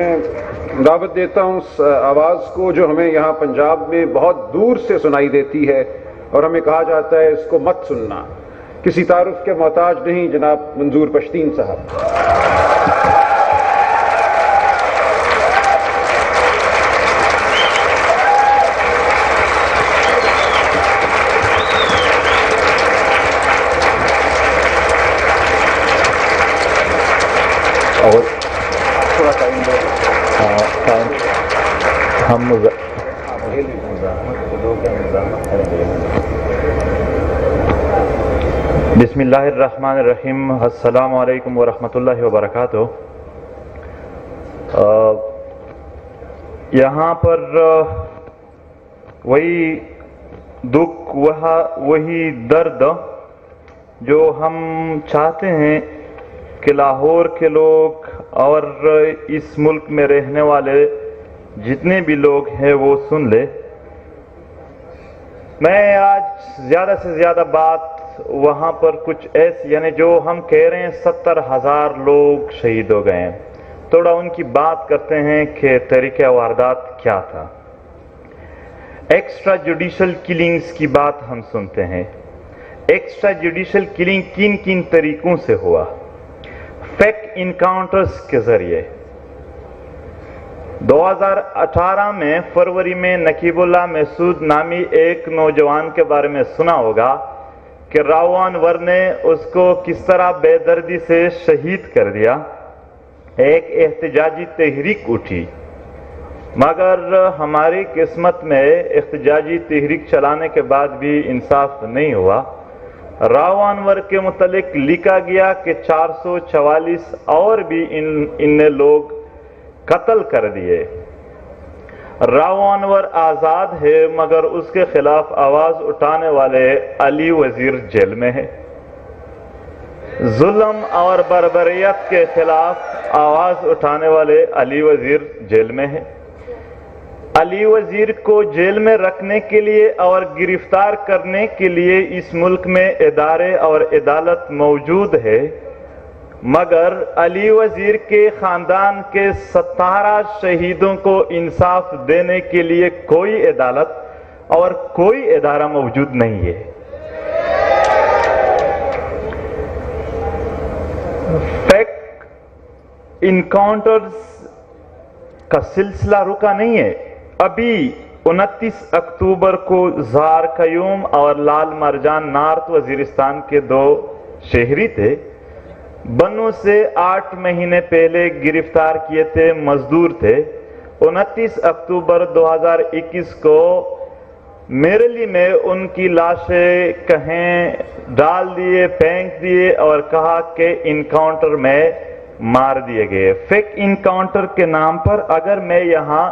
میں دعوت دیتا ہوں اس آواز کو جو ہمیں یہاں پنجاب میں بہت دور سے سنائی دیتی ہے اور ہمیں کہا جاتا ہے اس کو مت سننا. کسی تعارف کے محتاج نہیں جناب منظور پشتین صاحب. اور تھوڑا ٹائم دو. ہم بسم اللہ الرحمن الرحیم. السلام علیکم ورحمۃ اللہ وبرکاتہ. یہاں پر وہی دکھ وہی درد جو ہم چاہتے ہیں کہ لاہور کے لوگ اور اس ملک میں رہنے والے جتنے بھی لوگ ہیں وہ سن لے. میں آج زیادہ سے زیادہ بات وہاں پر کچھ ایسی یعنی جو ہم کہہ رہے ہیں 70,000 لوگ شہید ہو گئے ہیں, تھوڑا ان کی بات کرتے ہیں کہ طریقہ واردات کیا تھا. ایکسٹرا جوڈیشل کلنگز کی بات ہم سنتے ہیں. ایکسٹرا جوڈیشل کلنگ کن کن طریقوں سے ہوا؟ فیک انکاؤنٹرز کے ذریعے. 2018 میں فروری میں نقیب اللہ محسود نامی ایک نوجوان کے بارے میں سنا ہوگا کہ راؤ انور نے اس کو کس طرح بے دردی سے شہید کر دیا. ایک احتجاجی تحریک اٹھی, مگر ہماری قسمت میں احتجاجی تحریک چلانے کے بعد بھی انصاف نہیں ہوا. راؤ انور کے متعلق لکھا گیا کہ 444 اور بھی ان نے لوگ قتل کر دیے. راؤ انور آزاد ہے مگر اس کے خلاف آواز اٹھانے والے علی وزیر جیل میں ہے. ظلم اور بربریت کے خلاف آواز اٹھانے والے علی وزیر جیل میں ہے. علی وزیر کو جیل میں رکھنے کے لیے اور گرفتار کرنے کے لیے اس ملک میں ادارے اور عدالت موجود ہے, مگر علی وزیر کے خاندان کے 17 شہیدوں کو انصاف دینے کے لیے کوئی عدالت اور کوئی ادارہ موجود نہیں ہے. فیک انکاؤنٹرز کا سلسلہ رکا نہیں ہے. ابھی 29 اکتوبر کو زار قیوم اور لال مرجان نارتھ وزیرستان کے 2 شہری تھے. بنو سے 8 مہینے پہلے گرفتار کیے تھے, مزدور تھے. 29 اکتوبر 2021 کو میرلی میں ان کی لاشیں کہیں ڈال دیے, پھینک دیے اور کہا کہ انکاؤنٹر میں مار دیے گئے. فیک انکاؤنٹر کے نام پر اگر میں یہاں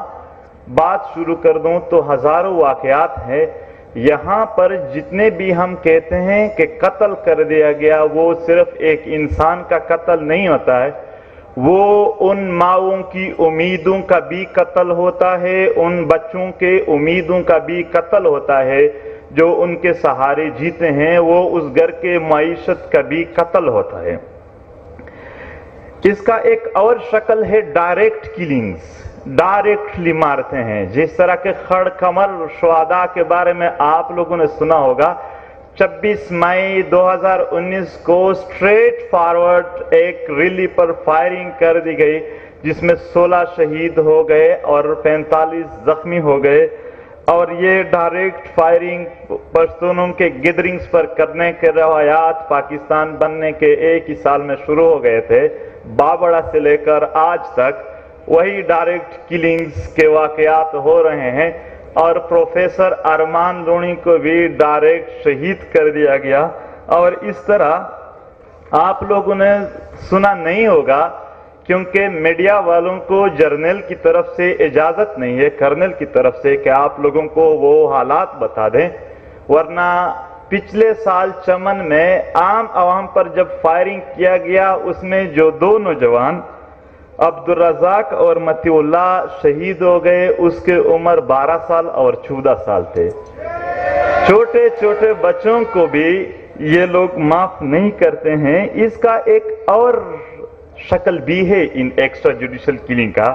بات شروع کر دوں تو ہزاروں واقعات ہیں. یہاں پر جتنے بھی ہم کہتے ہیں کہ قتل کر دیا گیا, وہ صرف ایک انسان کا قتل نہیں ہوتا ہے, وہ ان ماؤں کی امیدوں کا بھی قتل ہوتا ہے, ان بچوں کے امیدوں کا بھی قتل ہوتا ہے جو ان کے سہارے جیتے ہیں, وہ اس گھر کے معیشت کا بھی قتل ہوتا ہے. اس کا ایک اور شکل ہے ڈائریکٹ کلنگز. ڈائریکٹلی مارتے ہیں, جس طرح کے خڑ کمر شہداء کے بارے میں آپ لوگوں نے سنا ہوگا. 26 مئی 2019 کو اسٹریٹ فارورڈ ایک ریلی پر فائرنگ کر دی گئی جس میں 16 شہید ہو گئے اور 45 زخمی ہو گئے. اور یہ ڈائریکٹ فائرنگ پشتونوں کے گیدرنگز پر کرنے کے روایات پاکستان بننے کے 1 ہی سال میں شروع ہو گئے تھے. بابڑا سے لے کر آج تک وہی ڈائریکٹ کلنگز کے واقعات ہو رہے ہیں, اور پروفیسر ارمان لونی کو بھی ڈائریکٹ شہید کر دیا گیا. اور اس طرح آپ لوگوں نے سنا نہیں ہوگا کیونکہ میڈیا والوں کو جرنیل کی طرف سے اجازت نہیں ہے, کرنل کی طرف سے, کہ آپ لوگوں کو وہ حالات بتا دیں. ورنہ پچھلے سال چمن میں عام عوام پر جب فائرنگ کیا گیا, اس میں جو 2 نوجوان عبدالرزاق اور متی اللہ شہید ہو گئے, اس کے عمر 12 سال اور 14 سال تھے. چھوٹے چھوٹے بچوں کو بھی یہ لوگ معاف نہیں کرتے ہیں. اس کا ایک اور شکل بھی ہے ان ایکسٹرا جوڈیشل کلنگ کا,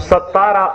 17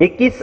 21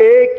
1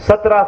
17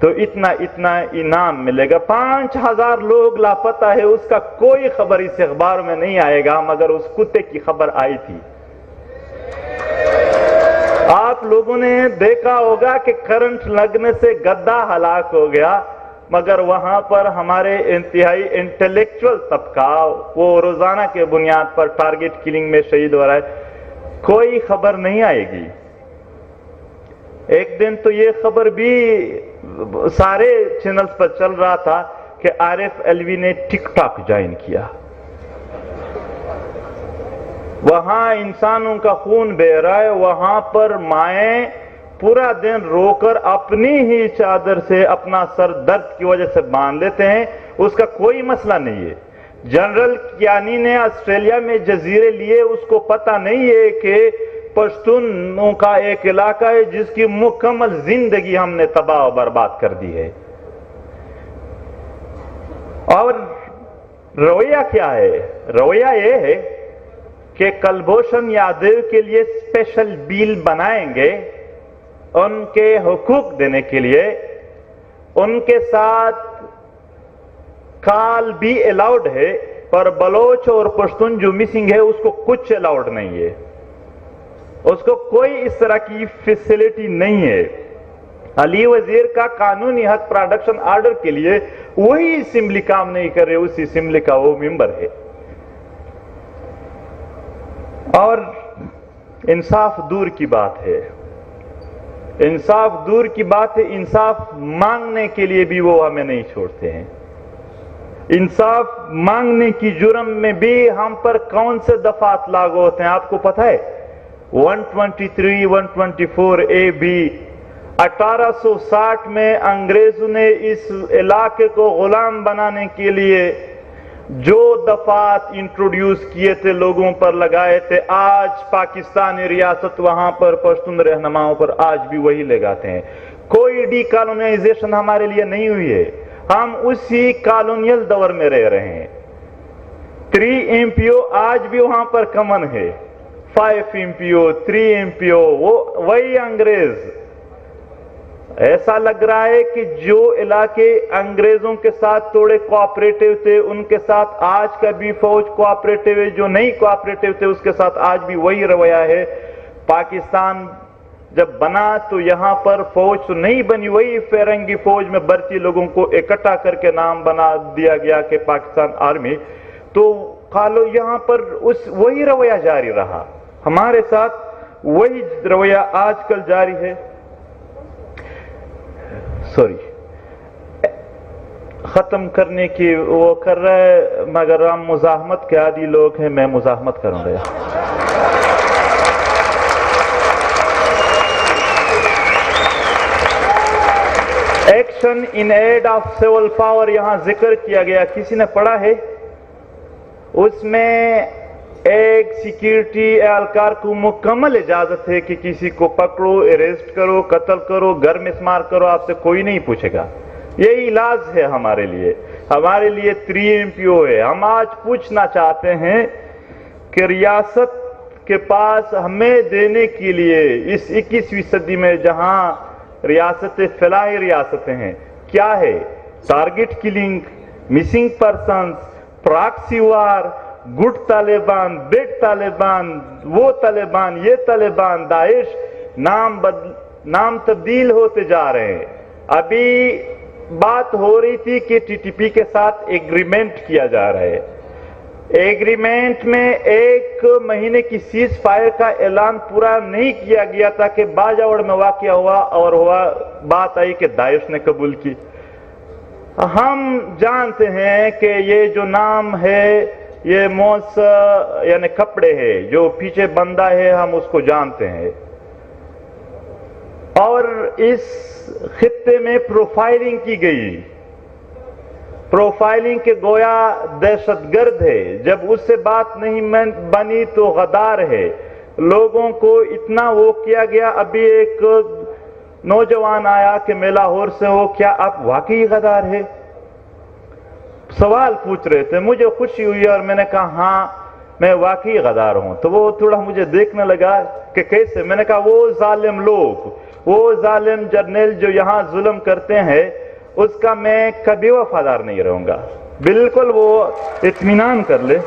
تو اتنا اتنا انعام ملے گا. 5000 لوگ لاپتہ ہے, اس کا کوئی خبر اس اخبار میں نہیں آئے گا, مگر اس کتے کی خبر آئی تھی. آپ لوگوں نے دیکھا ہوگا کہ کرنٹ لگنے سے گدھا ہلاک ہو گیا, مگر وہاں پر ہمارے انتہائی انٹلیکچول طبقہ وہ روزانہ کے بنیاد پر ٹارگٹ کلنگ میں شہید ہو رہا ہے, کوئی خبر نہیں آئے گی. ایک دن تو یہ خبر بھی سارے چینلز پر چل رہا تھا کہ عارف علوی نے ٹک ٹاک جوائن کیا. وہاں انسانوں کا خون بہ رہا ہے, وہاں پر مائیں پورا دن رو کر اپنی ہی چادر سے اپنا سر درد کی وجہ سے باندھ لیتے ہیں, اس کا کوئی مسئلہ نہیں ہے. جنرل کیانی نے آسٹریلیا میں جزیرے لیے, اس کو پتہ نہیں ہے کہ پشتونوں کا ایک علاقہ ہے جس کی مکمل زندگی ہم نے تباہ و برباد کر دی ہے. اور رویہ کیا ہے؟ رویہ یہ ہے کہ کلبھوشن یادو کے لیے اسپیشل بل بنائیں گے ان کے حقوق دینے کے لیے, ان کے ساتھ کال بھی الاؤڈ ہے, پر بلوچ اور پشتون جو مسنگ ہے اس کو کچھ الاؤڈ نہیں ہے, اس کو کوئی اس طرح کی فیسلٹی نہیں ہے. علی وزیر کا قانونی حق پروڈکشن آرڈر کے لیے وہی اسمبلی کام نہیں کر رہے, اسی اسمبلی کا وہ ممبر ہے. اور انصاف دور کی بات ہے, انصاف دور کی بات ہے, انصاف مانگنے کے لیے بھی وہ ہمیں نہیں چھوڑتے ہیں. انصاف مانگنے کی جرم میں بھی ہم پر کون سے دفعات لاگو ہوتے ہیں آپ کو پتہ ہے؟ 123 124 اے بی. 1860 میں انگریزوں نے اس علاقے کو غلام بنانے کے لیے جو دفعات انٹروڈیوس کیے تھے, لوگوں پر لگائے تھے, آج پاکستانی ریاست وہاں پر پشتون رہنماؤں پر آج بھی وہی لگاتے ہیں. کوئی ڈی کالونائزیشن ہمارے لیے نہیں ہوئی ہے, ہم اسی کالونیل دور میں رہ رہے ہیں. 3 MPO آج بھی وہاں پر کمن ہے, 5 MPO 3 MPO, وہ وہی انگریز. ایسا لگ رہا ہے کہ جو علاقے انگریزوں کے ساتھ تھوڑے کوآپریٹو تھے ان کے ساتھ آج کا بھی فوج کوآپریٹو ہے, جو نہیں کوآپریٹو تھے اس کے ساتھ آج بھی وہی رویہ ہے. پاکستان جب بنا تو یہاں پر فوج تو نہیں بنی, وہی فرنگی فوج میں بھرتی لوگوں کو اکٹھا کر کے نام بنا دیا گیا کہ پاکستان آرمی. تو قالو یہاں پر وہی رویہ جاری رہا, ہمارے ساتھ وہی رویہ آج کل جاری ہے. سوری, ختم کرنے کی وہ کر رہا ہے, مگر ہم مزاحمت کے عادی لوگ ہیں, میں مزاحمت کروں گا. Action in aid of civil power یہاں ذکر کیا گیا, کسی نے پڑھا ہے؟ اس میں ایک سیکیورٹی اہلکار کو مکمل اجازت ہے کہ کسی کو پکڑو, اریسٹ کرو, قتل کرو, گھر میں اسمار کرو, آپ سے کوئی نہیں پوچھے گا. یہی علاج ہے ہمارے لیے. ہمارے لیے 3 MPO ہے. ہم آج پوچھنا چاہتے ہیں کہ ریاست کے پاس ہمیں دینے کے لیے اس 21ویں صدی میں جہاں ریاستیں فلاحی ریاستیں ہیں, کیا ہے؟ Target killing, missing persons, proxy war, good Taliban, bad Taliban, وہ طالبان, یہ طالبان, داعش, نام تبدیل ہوتے جا رہے ہیں. ابھی بات ہو رہی تھی کہ TTP کے ساتھ ایگریمنٹ کیا جا رہا ہے. ایگریمنٹ میں 1 مہینے کی سیز فائر کا اعلان پورا نہیں کیا گیا تھا کہ باجوڑ میں واقعہ ہوا اور بات آئی کہ داعش نے قبول کی. ہم جانتے ہیں کہ یہ جو نام ہے یہ موس یعنی کپڑے ہے, جو پیچھے بندہ ہے ہم اس کو جانتے ہیں. اور اس خطے میں پروفائلنگ کی گئی, پروفائلنگ کے گویا دہشت گرد ہے, جب اس سے بات نہیں بنی تو غدار ہے. لوگوں کو اتنا وہ کیا گیا. ابھی ایک نوجوان آیا کہ میں لاہور سے ہو, کیا آپ واقعی غدار ہے؟ سوال پوچھ رہے تھے, مجھے خوشی ہوئی اور میں نے کہا ہاں میں واقعی غدار ہوں. تو وہ تھوڑا مجھے دیکھنے لگا کہ کیسے. میں نے کہا وہ ظالم لوگ, وہ ظالم جرنیل جو یہاں ظلم کرتے ہیں اس کا میں کبھی وفادار نہیں رہوں گا. بالکل وہ اطمینان کر لے.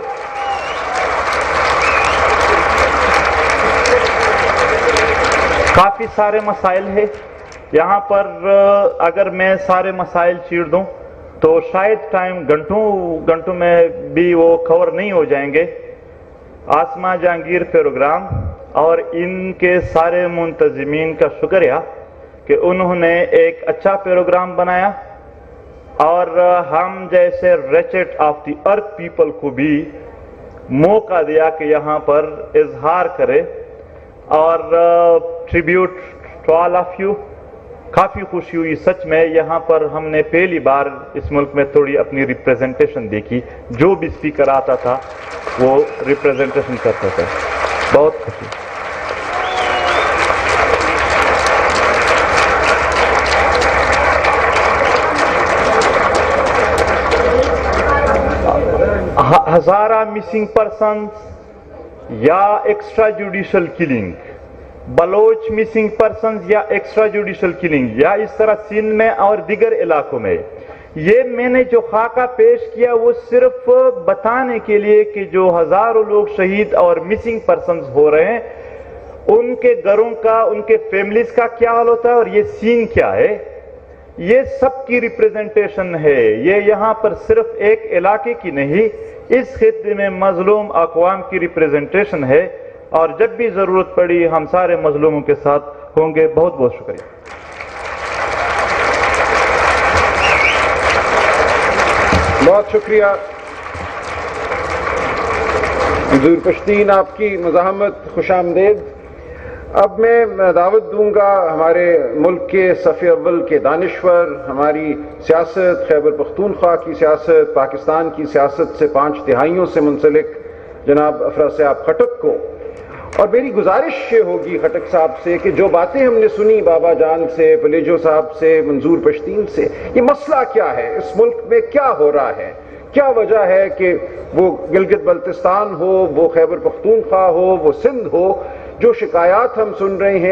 کافی سارے مسائل ہیں یہاں پر. اگر میں سارے مسائل چیڑ دوں تو شاید ٹائم گھنٹوں میں بھی وہ کور نہیں ہو جائیں گے. آسما جہانگیر پروگرام اور ان کے سارے منتظمین کا شکریہ کہ انہوں نے ایک اچھا پروگرام بنایا اور ہم جیسے ریچٹ آف دی ارتھ پیپل کو بھی موقع دیا کہ یہاں پر اظہار کرے. اور tribute to all of you. کافی خوشی ہوئی سچ میں. یہاں پر ہم نے پہلی بار اس ملک میں تھوڑی اپنی ریپریزنٹیشن دیکھی. جو بھی اسپیکر آتا تھا وہ ریپریزنٹیشن کرتا تھا. بہت خوشی. ہزارہ مسنگ پرسنز یا extra judicial killing, Baloch missing persons یا ایکسٹرا جوڈیشل کلنگ, یا اس طرح سندھ میں اور دیگر علاقوں میں. یہ میں نے جو خاکہ پیش کیا وہ صرف بتانے کے لیے کہ جو ہزاروں لوگ شہید اور مسنگ پرسنز ہو رہے ہیں ان کے گھروں کا, ان کے فیملیز کا کیا حال ہوتا ہے اور یہ سین کیا ہے. یہ سب کی ریپریزنٹیشن ہے. یہ یہاں پر صرف ایک علاقے کی نہیں, اس خطے میں مظلوم اقوام کی ریپریزنٹیشن ہے. اور جب بھی ضرورت پڑی ہم سارے مظلوموں کے ساتھ ہوں گے. بہت بہت شکریہ. بہت شکریہ منظور پشتین, آپ کی مزاحمت خوش آمدید. اب میں دعوت دوں گا ہمارے ملک کے صف اول کے دانشور, ہماری سیاست, خیبر پختونخوا کی سیاست, پاکستان کی سیاست سے 5 دہائیوں سے منسلک جناب افراسیاب خٹک کو. اور میری گزارش یہ ہوگی خٹک صاحب سے کہ جو باتیں ہم نے سنی بابا جان سے, پلیجو صاحب سے, منظور پشتین سے, یہ مسئلہ کیا ہے, اس ملک میں کیا ہو رہا ہے, کیا وجہ ہے کہ وہ گلگت بلتستان ہو, وہ خیبر پختونخوا ہو, وہ سندھ ہو, جو شکایات ہم سن رہے ہیں